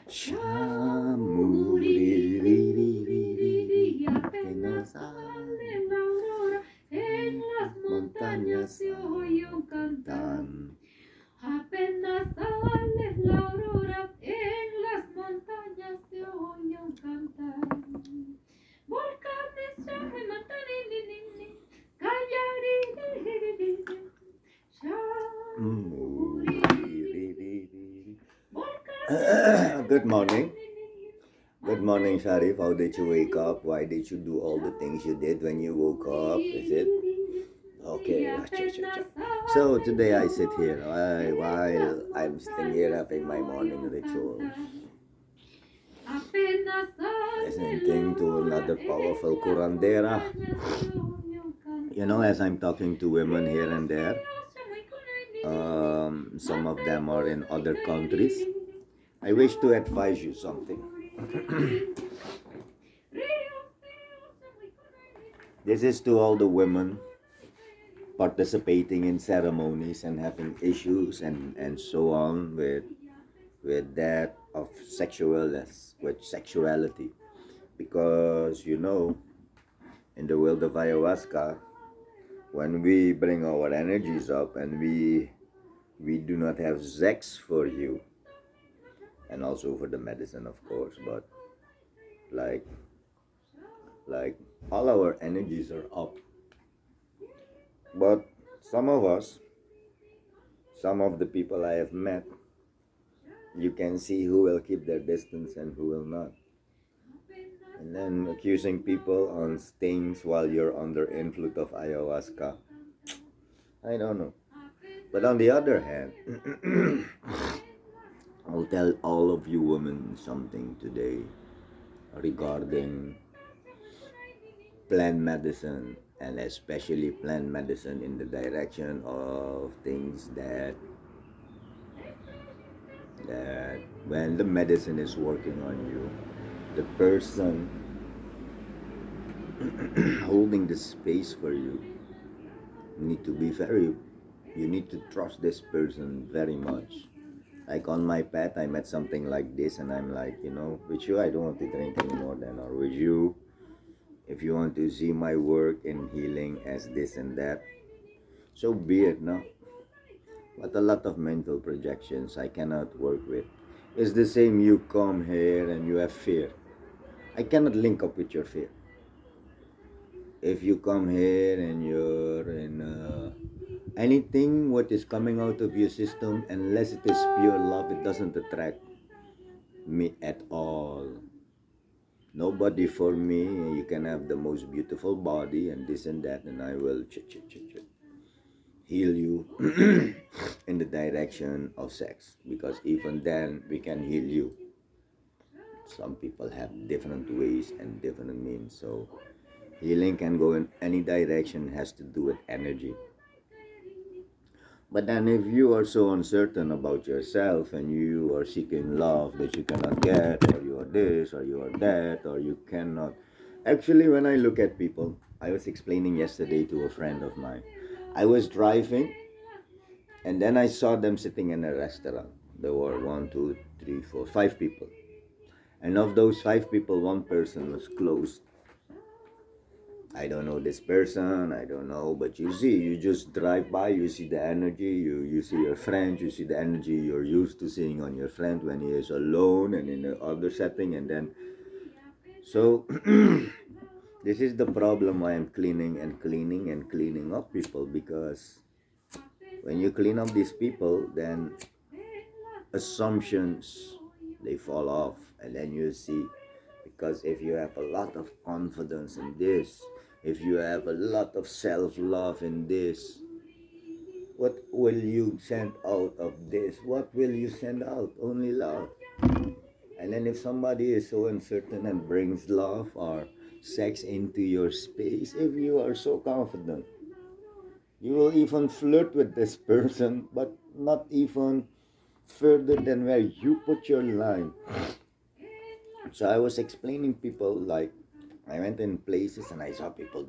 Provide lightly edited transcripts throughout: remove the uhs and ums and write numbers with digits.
Shamuri, que nos sale la aurora, en las montañas se oye un cantar. Apenas sale la aurora, en las montañas se oye un cantar. Volcanes llaman mantarini, callarini, Good morning. Good morning, Sharif. How did you wake up? Why did you do all the things you did when you woke up? Is it? Okay. So today I sit here while I'm sitting here having my morning rituals, listening to another powerful curandera. You know, as I'm talking to women here and there, some of them are in other countries. I wish to advise you something. This is to all the women participating in ceremonies and having issues and so on with that of sexuality, because you know, in the world of ayahuasca, when we bring our energies up and we do not have sex for you, and also for the medicine, of course, but like all our energies are up. But some of us, some of the people I have met, you can see who will keep their distance and who will not. And then accusing people on things while you're under influence of ayahuasca, I don't know. But on the other hand, I'll tell all of you women something today regarding plant medicine, and especially plant medicine in the direction of things that when the medicine is working on you, the person holding the space for you need to be you need to trust this person very much. Like on my path, I met something like this, and I'm like, you know, with you, I don't want to drink anymore then, or with you, if you want to see my work in healing as this and that, so be it, no? But a lot of mental projections I cannot work with. It's the same, you come here and you have fear. I cannot link up with your fear. If you come here and you're in anything what is coming out of your system, unless it is pure love, it doesn't attract me at all. Nobody for me. You can have the most beautiful body and this and that, and I will heal you in the direction of sex, because even then we can heal you. Some people have different ways and different means, so healing can go in any direction, has to do with energy. But then if you are so uncertain about yourself and you are seeking love that you cannot get, or you are this or you are that, or you cannot. Actually, when I look at people, I was explaining yesterday to a friend of mine. I was driving and then I saw them sitting in a restaurant. There were 1, 2, 3, 4, 5 people. And of those 5 people, one person was closed. I don't know this person, I don't know, but you see, you just drive by, you see the energy, you see your friend, you see the energy you're used to seeing on your friend when he is alone and in the other setting, and then, so, this is the problem why I'm cleaning and cleaning and cleaning up people, because when you clean up these people, then assumptions, they fall off, and then you see, because if you have a lot of confidence in this, if you have a lot of self-love in this, what will you send out of this? What will you send out? Only love. And then if somebody is so uncertain and brings love or sex into your space, if you are so confident, you will even flirt with this person, but not even further than where you put your line. So I was explaining people, like, I went in places and I saw people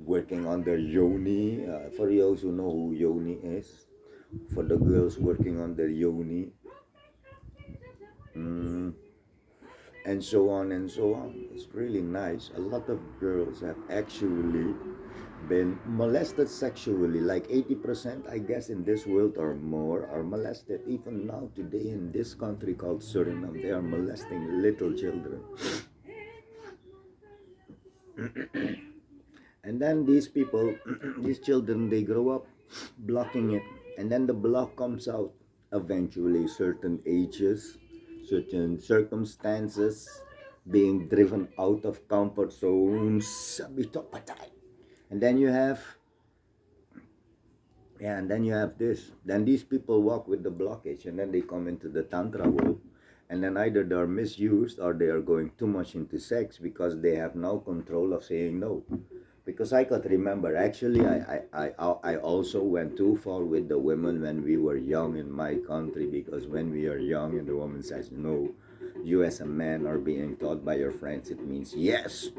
working on their yoni. For those who know who yoni is, for the girls working on their yoni, mm, and so on and so on. It's really nice. A lot of girls have actually been molested sexually. Like 80%, I guess, in this world or more are molested. Even now, today, in this country called Suriname, they are molesting little children. And then these people, these children, they grow up blocking it, and then the block comes out eventually. Certain ages, certain circumstances, being driven out of comfort zones, sabito patay. And then you have, yeah, and then you have this. Then these people walk with the blockage, and then they come into the tantra world, and then either they are misused or they are going too much into sex because they have no control of saying no. Because I could remember, actually, I also went too far with the women when we were young in my country, because when we are young and the woman says no, you as a man are being taught by your friends, it means yes.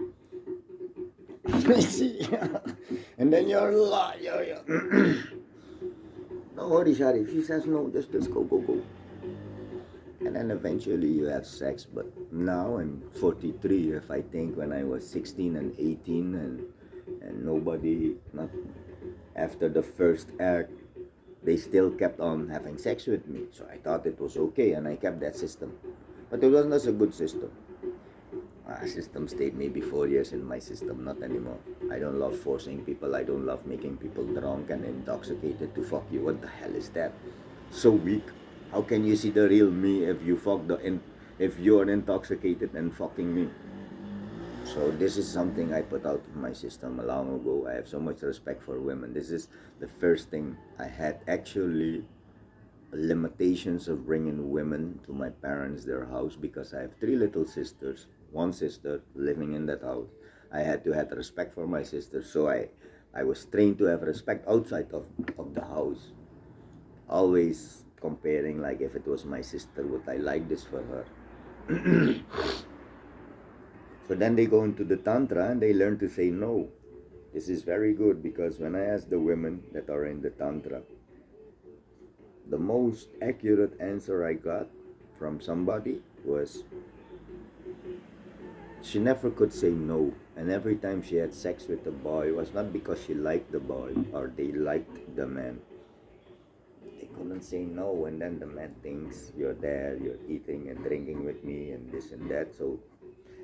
And then you're like, no worry, Sharif. She says no, just go, go, go. And then eventually you have sex. But now I'm 43. If I think when I was 16 and 18 and nobody, not after the first act, they still kept on having sex with me. So I thought it was okay, and I kept that system. But it wasn't a good system. System stayed maybe 4 years in my system, not anymore. I don't love forcing people. I don't love making people drunk and intoxicated to fuck you. What the hell is that? So weak. How can you see the real me if you if you're intoxicated and fucking me? So this is something I put out of my system a long ago. I have so much respect for women. This is the first thing I had actually limitations of bringing women to my parents their house, because I have three little sisters, one sister living in that house. I had to have respect for my sister, so I was trained to have respect outside of the house, always comparing, like, if it was my sister, would I like this for her? So then they go into the tantra and they learn to say no. This is very good, because when I ask the women that are in the tantra, the most accurate answer I got from somebody was she never could say no. And every time she had sex with a boy, it was not because she liked the boy or they liked the man. They couldn't say no, and then the man thinks you're there, you're eating and drinking with me and this and that. So,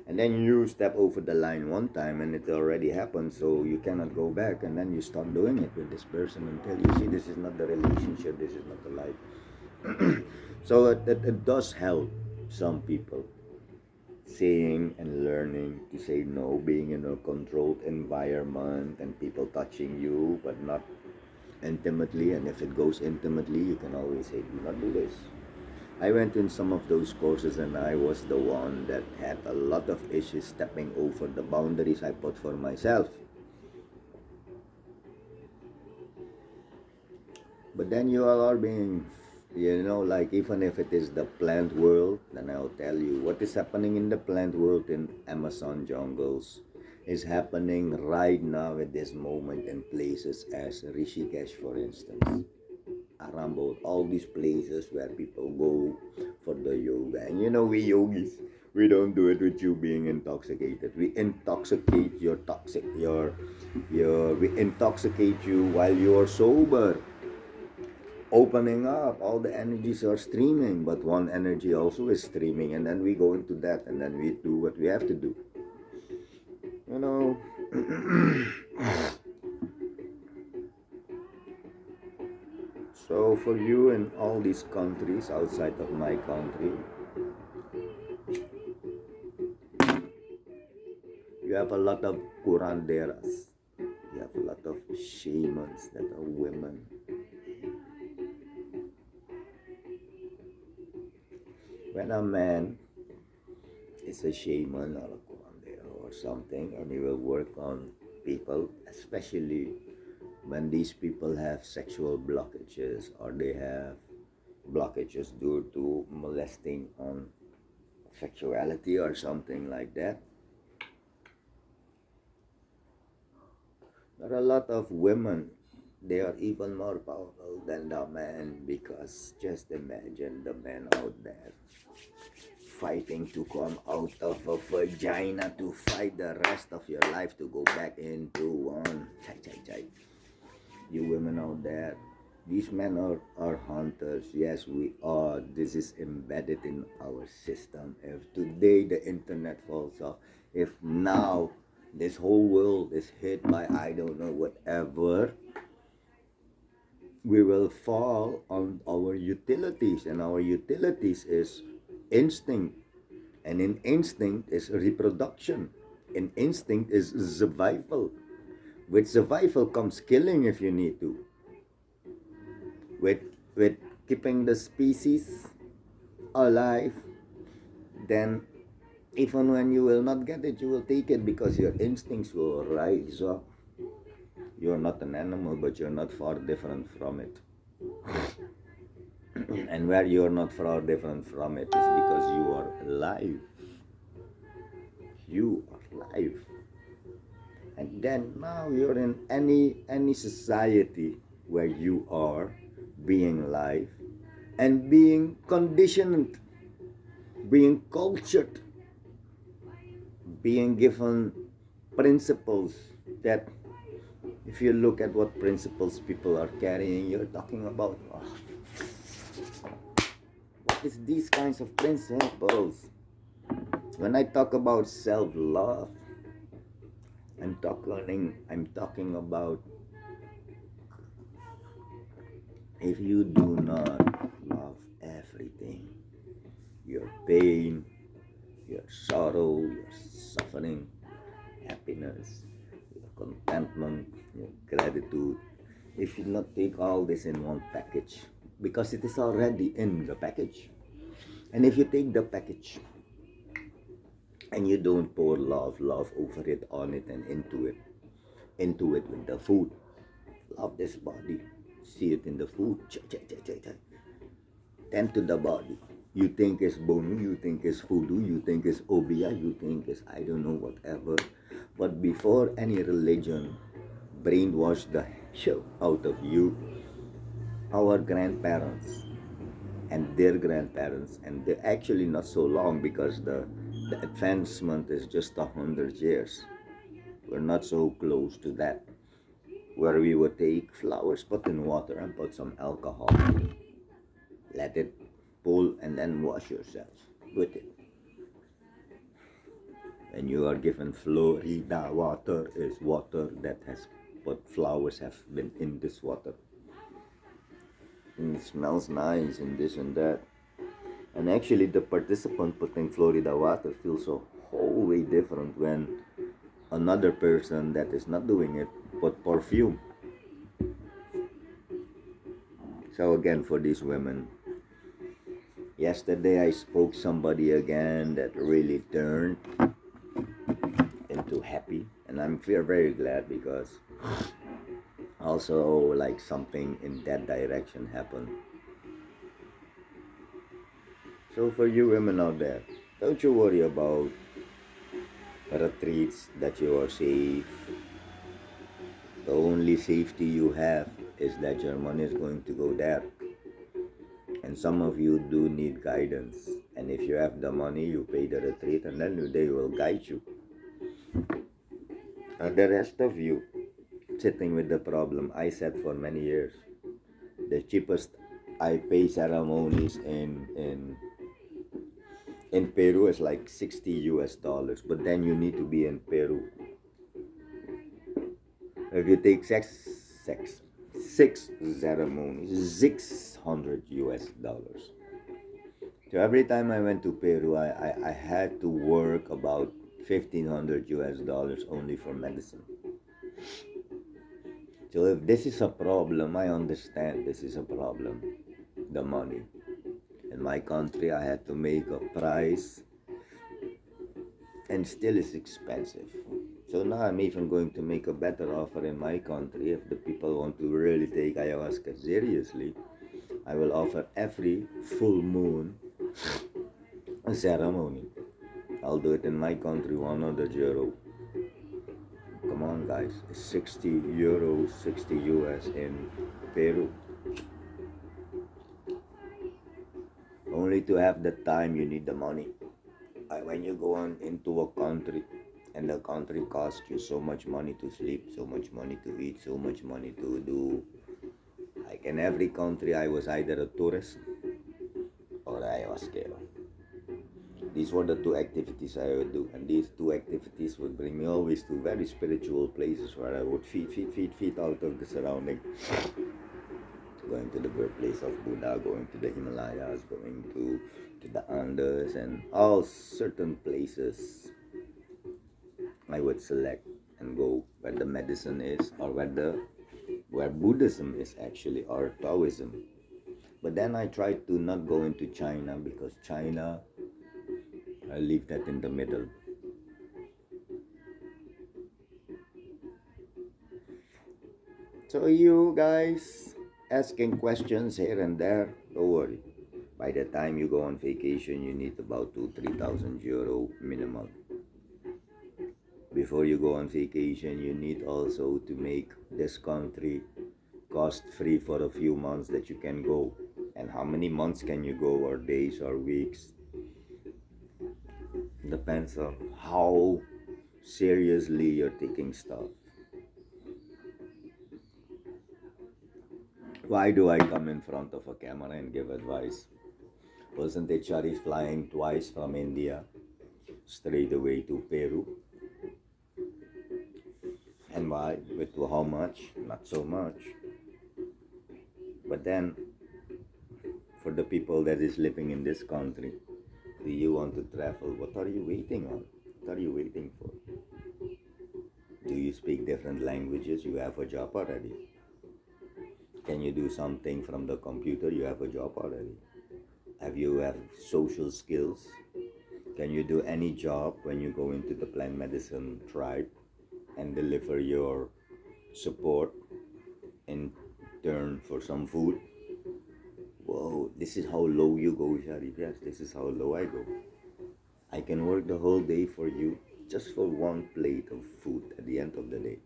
and then you step over the line one time and it already happened, so you cannot go back, and then you stop doing it with this person until you see this is not the relationship, this is not the life. So it does help some people saying and learning to say no, being in a controlled environment and people touching you but not intimately, and if it goes intimately you can always say do not do this. I went in some of those courses and I was the one that had a lot of issues stepping over the boundaries I put for myself. But then you all are being, like, even if it is the plant world, then I'll tell you what is happening in the plant world in Amazon jungles is happening right now at this moment in places as Rishikesh, for instance. Arambo, all these places where people go for the yoga. And we yogis, we don't do it with you being intoxicated. We intoxicate we intoxicate you while you're sober. Opening up, all the energies are streaming, but one energy also is streaming, and then we go into that, and then we do what we have to do. So for you in all these countries outside of my country, you have a lot of curanderas. You have a lot of shamans that are women. When a man is a shaman or a curandera or something, and he will work on people, especially when these people have sexual blockages or they have blockages due to molesting on sexuality or something like that. There are a lot of women, they are even more powerful than the man, because just imagine the men out there. fighting to come out of a vagina to fight the rest of your life to go back into one. Chai, chai, chai. You women out there, these men are hunters. Yes, we are. This is embedded in our system. If today the internet falls off, if now this whole world is hit by I don't know whatever, we will fall on our utilities, and our utilities is instinct, and in instinct is reproduction, in instinct is survival. With survival comes killing if you need to. With keeping the species alive, then even when you will not get it, you will take it because your instincts will rise up. You're not an animal, but you're not far different from it. And where you're not far different from it is because you are alive. You are alive. And then now you're in any society where you are being live and being conditioned, being cultured, being given principles that if you look at what principles people are carrying, you're talking about what is these kinds of principles? When I talk about self-love, I'm talking about if you do not love everything, your pain, your sorrow, your suffering, happiness, your contentment, your gratitude, if you not take all this in one package, because it is already in the package, and if you take the package and you don't pour love over it, on it, and into it with the food, love this body, see it in the food, tend to the body. You think it's bonu, you think it's voodoo, you think it's obia, you think it's I don't know whatever. But before any religion brainwashed the hell out of you, our grandparents and their grandparents, and they're actually not so long because the advancement is just 100 years. We're not so close to that, where we would take flowers, put in water, and put some alcohol, let it pull, and then wash yourself with it. When you are given Florida water, is water that has put flowers have been in this water. And it smells nice and this and that. And actually the participant putting Florida water feels so whole way different when another person that is not doing it put perfume. So again, for these women, yesterday I spoke somebody again that really turned into happy, and I'm very glad because also like something in that direction happened. So for you women out there, don't you worry about retreats that you are safe. The only safety you have is that your money is going to go there. And some of you do need guidance. And if you have the money, you pay the retreat and then they will guide you. And the rest of you sitting with the problem, I said for many years, the cheapest I pay ceremonies in Peru is like $60, but then you need to be in Peru. If you take six ceremonies, $600. So every time I went to Peru, I had to work about $1,500 only for medicine. So if this is a problem, I understand this is a problem, the money. In my country, I had to make a price, and still it's expensive. So now I'm even going to make a better offer in my country. If the people want to really take ayahuasca seriously, I will offer every full moon a ceremony. I'll do it in my country, €100. Come on guys, it's €60, 60 US in Peru. Only to have the time you need the money. when you go on into a country and the country costs you so much money to sleep, so much money to eat, so much money to do. Like in every country, I was either a tourist or ayahuasca. These were the two activities I would do, and these two activities would bring me always to very spiritual places where I would feed out of the surrounding. Going to the birthplace of Buddha, going to the Himalayas, going to the Andes, and all certain places I would select and go where the medicine is, or where Buddhism is actually, or Taoism. But then I tried to not go into China because China, I leave that in the middle. So you guys asking questions here and there, don't worry. By the time you go on vacation, you need about 2-3,000 euro minimum. Before you go on vacation, you need also to make this country cost free for a few months that you can go. And how many months can you go, or days, or weeks? Depends on how seriously you're taking stuff. Why do I come in front of a camera and give advice? Wasn't it Sharif flying twice from India straight away to Peru? And why? With how much? Not so much. But then, for the people that is living in this country, do you want to travel? What are you waiting on? What are you waiting for? Do you speak different languages? You have a job already. Can you do something from the computer? You have a job already. Have you have social skills? Can you do any job when you go into the plant medicine tribe and deliver your support in turn for some food? Whoa, this is how low you go, Sharif. Yes, this is how low I go. I can work the whole day for you just for one plate of food at the end of the day.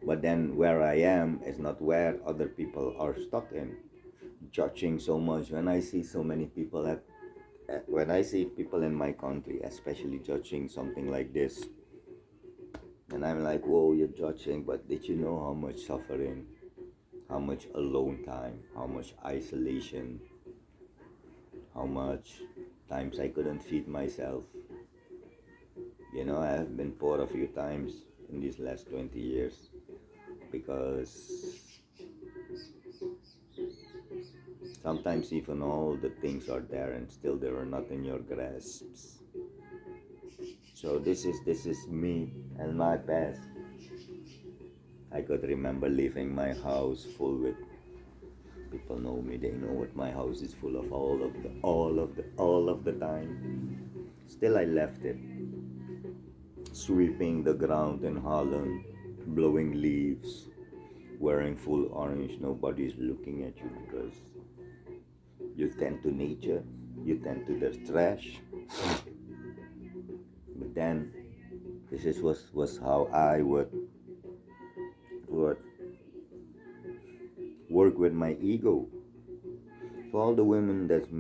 But then where I am is not where other people are stuck in. Judging so much. When I see so many people when I see people in my country, especially judging something like this, and I'm like, whoa, you're judging, but did you know how much suffering, how much alone time, how much isolation, how much times I couldn't feed myself? You know, I have been poor a few times in these last 20 years because sometimes even all the things are there and still they are not in your grasps. So this is me and my past. I could remember leaving my house full with people know me, they know what my house is full of all of the time. Still I left it. Sweeping the ground in Holland, blowing leaves, wearing full orange, nobody's looking at you because you tend to nature, you tend to the trash. But then was how I would work with my ego. For all the women that's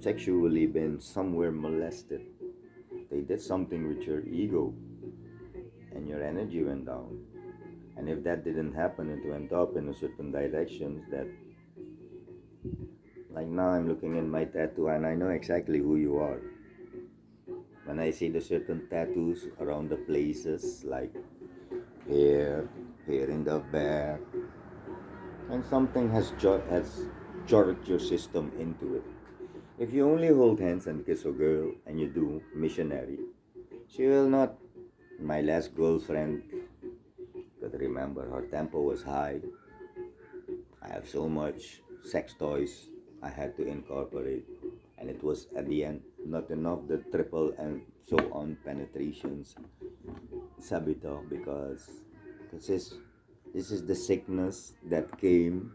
sexually been somewhere molested, they did something with your ego and your energy went down. And if that didn't happen, it went up in a certain direction that, like now I'm looking at my tattoo and I know exactly who you are. When I see the certain tattoos around the places, like here in the back, and something has jarred your system into it. If you only hold hands and kiss a girl and you do missionary, she will not. My last girlfriend, could remember her tempo was high. I have so much sex toys I had to incorporate, and it was at the end not enough the triple and so on penetrations, sabito, because this is the sickness that came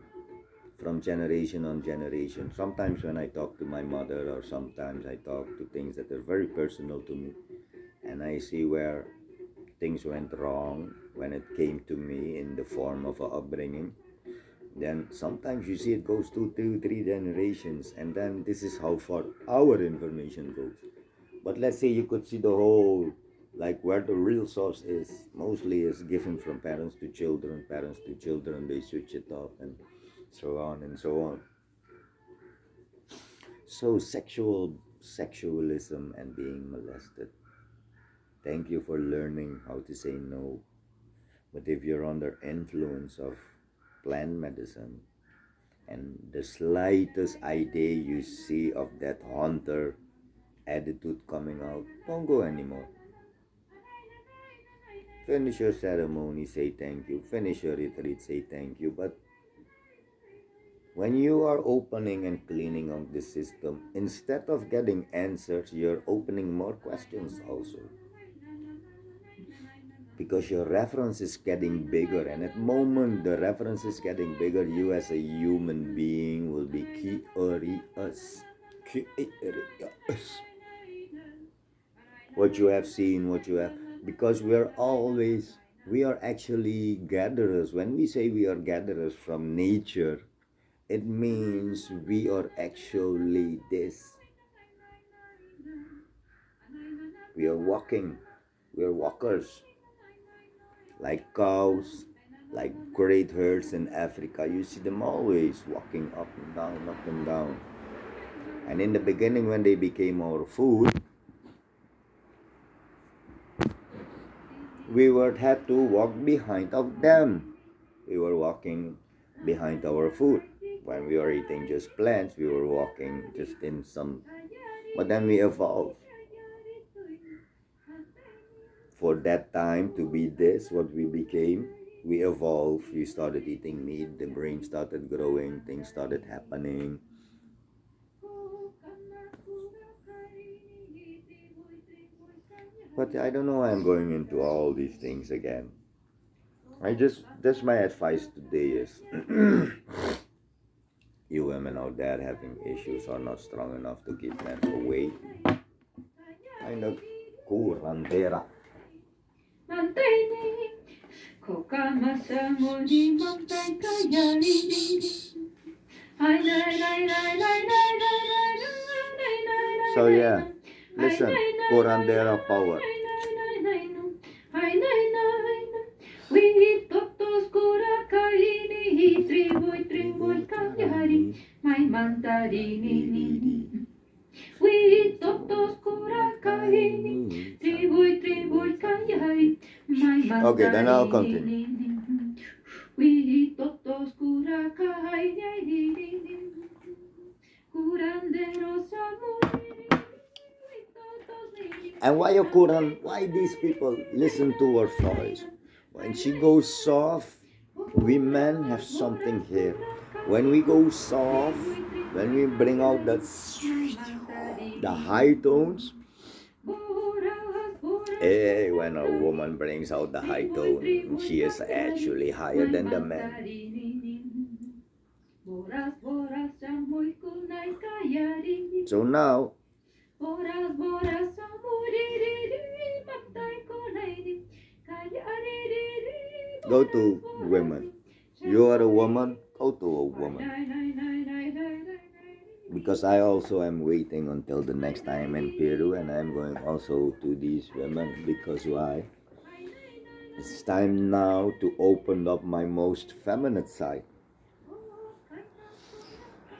from generation on generation. Sometimes when I talk to my mother, or sometimes I talk to things that are very personal to me, and I see where things went wrong when it came to me in the form of a upbringing, Then sometimes you see it goes 2, 2, 3 generations, and then this is how far our information goes. But let's say you could see the whole, like where the real source is. Mostly is given from parents to children, parents to children. They switch it up and so on and so on. So sexualism and being molested. Thank you for learning how to say no. But if you're under influence of plant medicine and the slightest idea you see of that hunter attitude coming out, don't go anymore. Finish your ceremony, say thank you. Finish your retreat, say thank you. But when you are opening and cleaning up the system, instead of getting answers, you're opening more questions also. Because your reference is getting bigger, and at the moment the reference is getting bigger, you as a human being will be curious. What you have seen, what you have, because we are actually gatherers. When we say we are gatherers from nature, it means we are actually this. We are walking, we are walkers, like cows, like great herds in Africa. You see them always walking up and down, up and down. And in the beginning, when they became our food, we had to walk behind of them. We were walking behind our food. When we were eating just plants, we were walking just in some. But then we evolved. For that time to be this, what we became, we evolved. We started eating meat, the brain started growing, things started happening. But I don't know why I'm going into all these things again. That's my advice today is you women out there having issues are not strong enough to keep men away. Kind of curandera. So yeah, listen, curandera power. Okay, then I'll continue. And why these people listen to her voice? When she goes soft, we men have something here. When we go soft, when we bring out the high tones, when a woman brings out the high tone, she is actually higher than the man. So now, go to women. You are a woman, go to a woman. Because I also am waiting until the next time in Peru, and I'm going also to these women. Because why? It's time now to open up my most feminine side.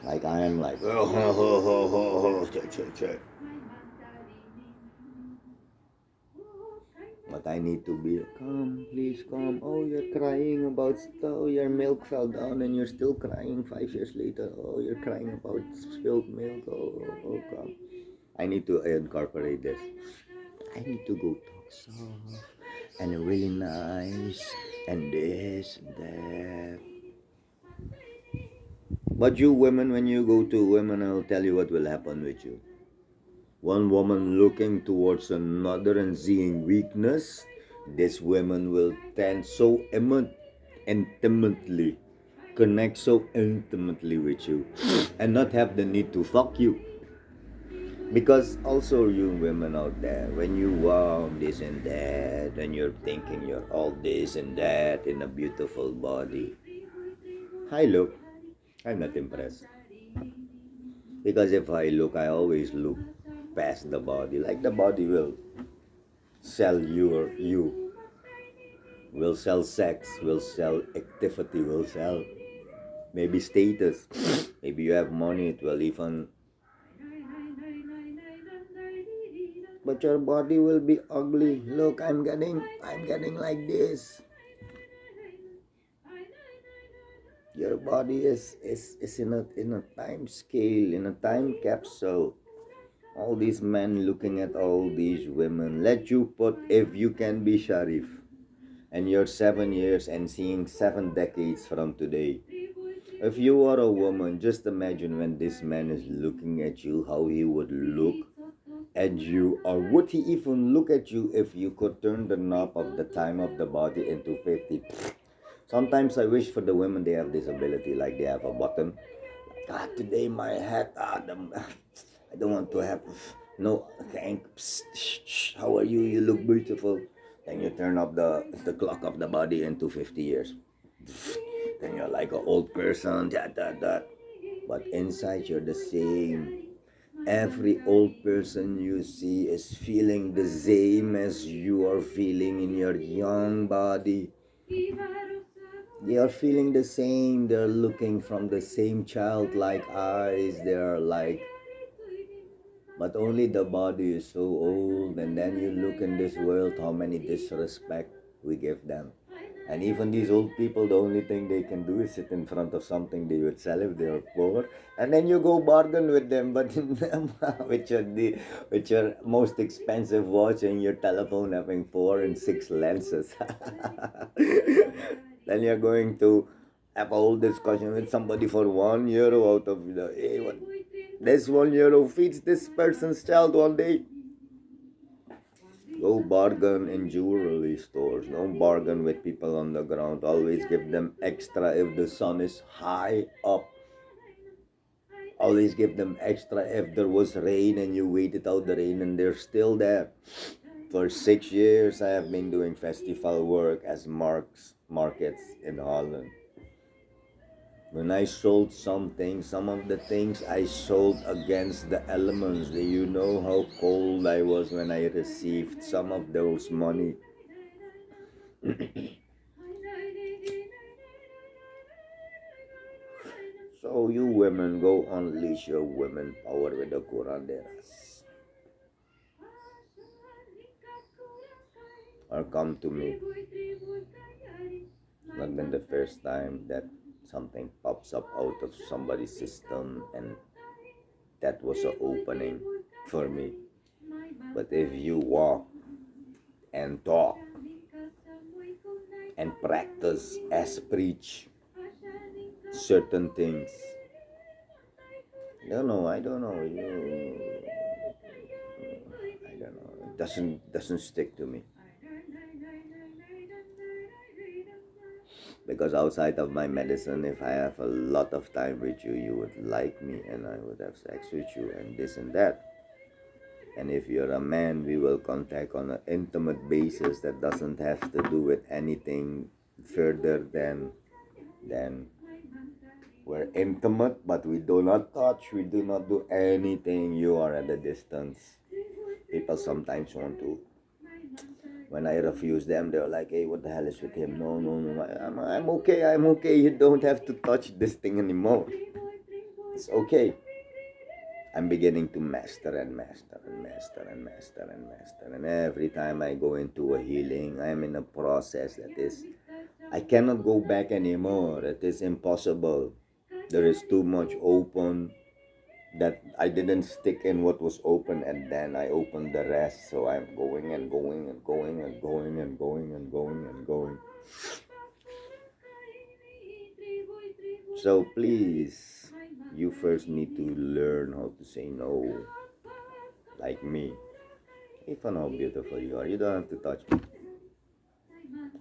Like I am like, but I need to be, come, please come. Oh, you're crying about, your milk fell down and you're still crying 5 years later. Oh, you're crying about spilled milk. Oh, come. I need to incorporate this. I need to go talk soft and really nice and this and that. But you women, when you go to women, I'll tell you what will happen with you. One woman looking towards another and seeing weakness, this woman will tend so intimately, connect so intimately with you, and not have the need to fuck you. Because also you women out there, when you want this and that, and you're thinking you're all this and that in a beautiful body, I look, I'm not impressed. Because if I look, I always look past the body. Like the body will sell you, or you will sell sex, will sell activity, will sell maybe status. Maybe you have money, it will even. But your body will be ugly. Look, I'm getting like this. Your body is in a time scale, in a time capsule. All these men looking at all these women. Let you put, if you can be Sharif, and you're 7 years and seeing 7 decades from today. If you are a woman, just imagine when this man is looking at you, how he would look at you, or would he even look at you if you could turn the knob of the time of the body into 50? Sometimes I wish for the women they have this ability, like they have a button. Today my head, I don't want to have no thank. How are you? You look beautiful. Then you turn up the clock of the body into 50 years. Then you're like an old person, that. But inside you're the same. Every old person you see is feeling the same as you are feeling in your young body. They are feeling the same. They're looking from the same childlike eyes. They're like, but only the body is so old. And then you look in this world, how many disrespect we give them. And even these old people, the only thing they can do is sit in front of something they would sell if they are poor. And then you go bargain with them, but with your most expensive watch and your telephone having 4 and 6 lenses. Then you're going to have a whole discussion with somebody for €1 out of the, hey, what, this €1 feeds this person's child one day. Go bargain in jewelry stores. Don't bargain with people on the ground. Always give them extra if the sun is high up. Always give them extra if there was rain and you waited out the rain and they're still there. For 6 years, I have been doing festival work as markets in Holland. When I sold something, some of the things I sold against the elements. Do you know how cold I was when I received some of those money? So you women, go unleash your women power with the curanderas. Or come to me. Not been the first time that something pops up out of somebody's system and that was an opening for me. But if you walk and talk and practice as preach certain things, I don't know, I don't know, it doesn't stick to me. Because outside of my medicine, if I have a lot of time with you, you would like me and I would have sex with you and this and that. And if you're a man, we will contact on an intimate basis that doesn't have to do with anything further than we're intimate, but we do not touch, we do not do anything. You are at a distance. People sometimes want to. When I refuse them, they're like, hey, what the hell is with him? No, I'm okay. You don't have to touch this thing anymore. It's okay. I'm beginning to master. And every time I go into a healing, I'm in a process that is, I cannot go back anymore. It is impossible. There is too much open that I didn't stick in what was open, and then I opened the rest. So I'm going and going and going and going and going and going and going. So please, you first need to learn how to say no. Like me. Even how beautiful you are, you don't have to touch me.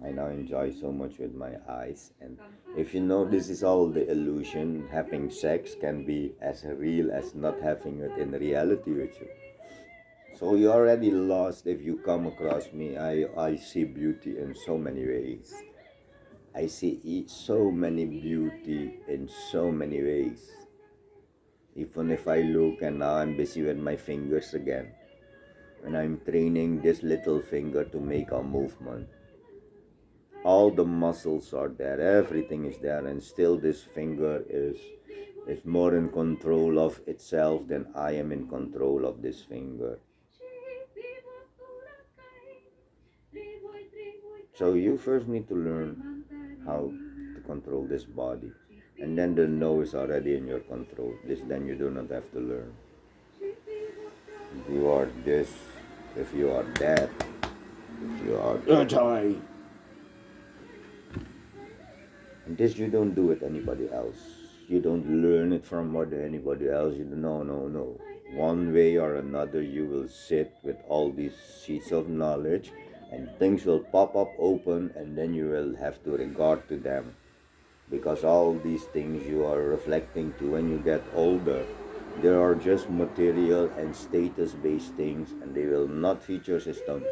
I now enjoy so much with my eyes. And if you know this is all the illusion, having sex can be as real as not having it in reality with you. So you're already lost if you come across me. I see beauty in so many ways. I see so many beauty in so many ways. Even if I look and now I'm busy with my fingers again, and I'm training this little finger to make a movement. All the muscles are there, everything is there, and still this finger is more in control of itself than I am in control of this finger. So you first need to learn how to control this body, and then the know is already in your control. This then you do not have to learn. If you are this, if you are that, if you are joy, and this you don't do with anybody else. You don't learn it from anybody else. You do, no. One way or another, you will sit with all these sheets of knowledge, and things will pop up open, and then you will have to regard to them, because all these things you are reflecting to when you get older, there are just material and status-based things, and they will not feed your system.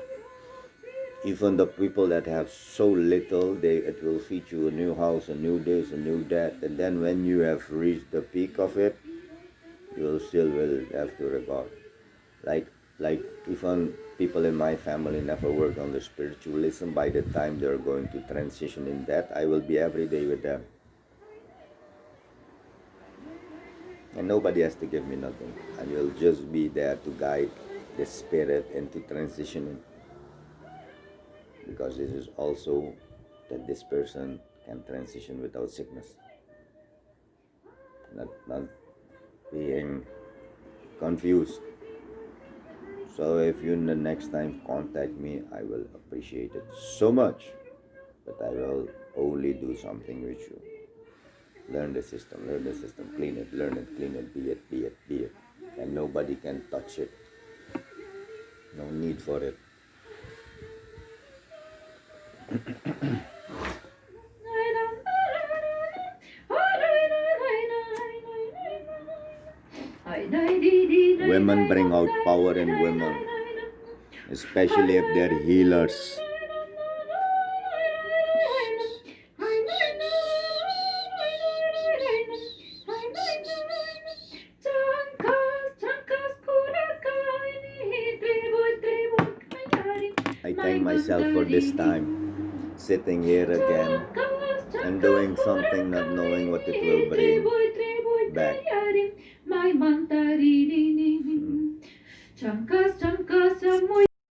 Even the people that have so little, it will feed you a new house, a new this, a new that, and then when you have reached the peak of it, you will have to regard. Like even people in my family never worked on the spiritualism. By the time they're going to transition in that, I will be every day with them, and nobody has to give me nothing. I will just be there to guide the spirit into transitioning, because this is also that this person can transition without sickness, not being confused. So if you the next time contact me, I will appreciate it so much, but I will only do something with you. Learn the system, clean it, learn it, clean it, be it, and nobody can touch it. No need for it. Women bring out power in women, especially if they're healers. I thank myself for this time, sitting here again and doing something, not knowing what it will bring back.